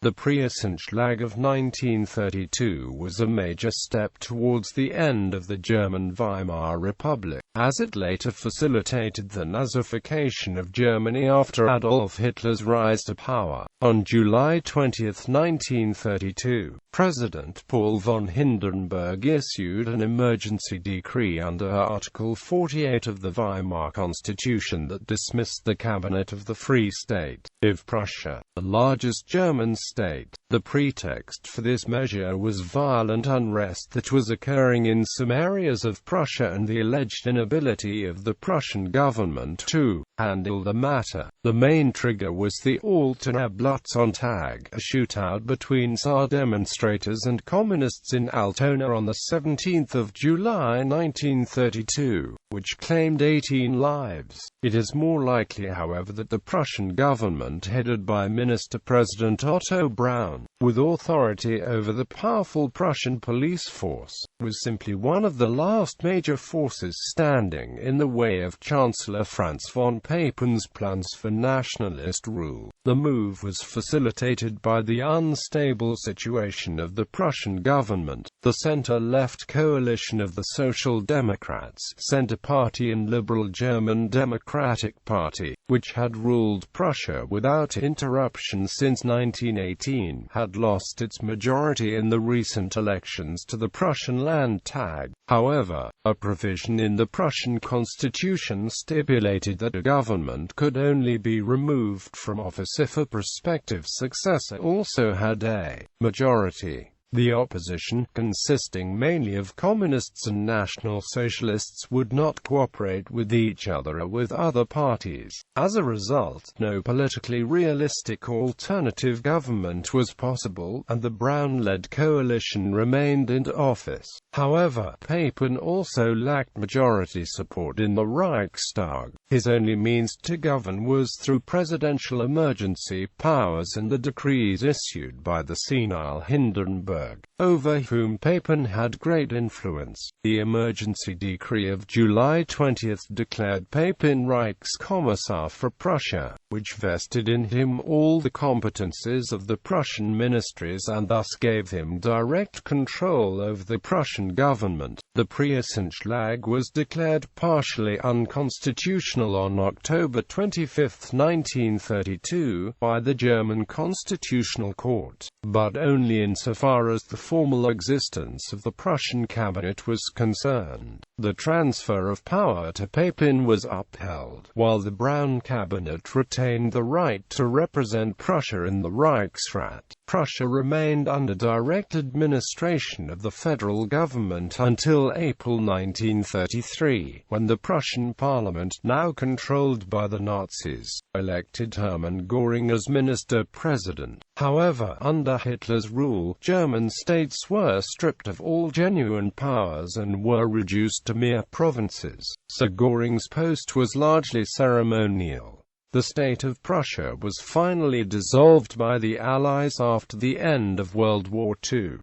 The Preußenschlag of 1932 was a major step towards the end of the German Weimar Republic, as it later facilitated the Nazification of Germany after Adolf Hitler's rise to power. On July 20, 1932, President Paul von Hindenburg issued an emergency decree under Article 48 of the Weimar Constitution that dismissed the cabinet of the Free State of Prussia, the largest German state. The pretext for this measure was violent unrest that was occurring in some areas of Prussia and the alleged inability of the Prussian government to handle the matter. The main trigger was the Altonaer Blutsonntag, a shootout between demonstrators and communists in Altona on 17 July 1932, which claimed 18 lives. It is more likely, however, that the Prussian government, headed by Minister-President Otto Braun, with authority over the powerful Prussian police force, was simply one of the last major forces standing in the way of Chancellor Franz von Papen's plans for nationalist rule. The move was facilitated by the unstable situation of the Prussian government. The center-left coalition of the Social Democrats, Centre Party and Liberal German Democratic Party, which had ruled Prussia without interruption since 1918, had lost its majority in the recent elections to the Prussian Landtag. However, a provision in the Prussian constitution stipulated that a government could only be removed from office if a prospective successor also had a majority. The opposition, consisting mainly of communists and national socialists, would not cooperate with each other or with other parties. As a result, no politically realistic alternative government was possible, and the Braun-led coalition remained in office. However, Papen also lacked majority support in the Reichstag. His only means to govern was through presidential emergency powers and the decrees issued by the senile Hindenburg, over whom Papen had great influence. The emergency decree of July 20 declared Papen Reichskommissar for Prussia, which vested in him all the competences of the Prussian ministries and thus gave him direct control over the Prussian government. The Preußenschlag was declared partially unconstitutional on October 25, 1932, by the German Constitutional Court, but only insofar as the formal existence of the Prussian cabinet was concerned. The transfer of power to Papen was upheld, while the Braun cabinet retained the right to represent Prussia in the Reichsrat. Prussia remained under direct administration of the federal government until April 1933, when the Prussian parliament, now controlled by the Nazis, elected Hermann Göring as minister-president. However, under Hitler's rule, German states were stripped of all genuine powers and were reduced to mere provinces, so Göring's post was largely ceremonial. The state of Prussia was finally dissolved by the Allies after the end of World War II.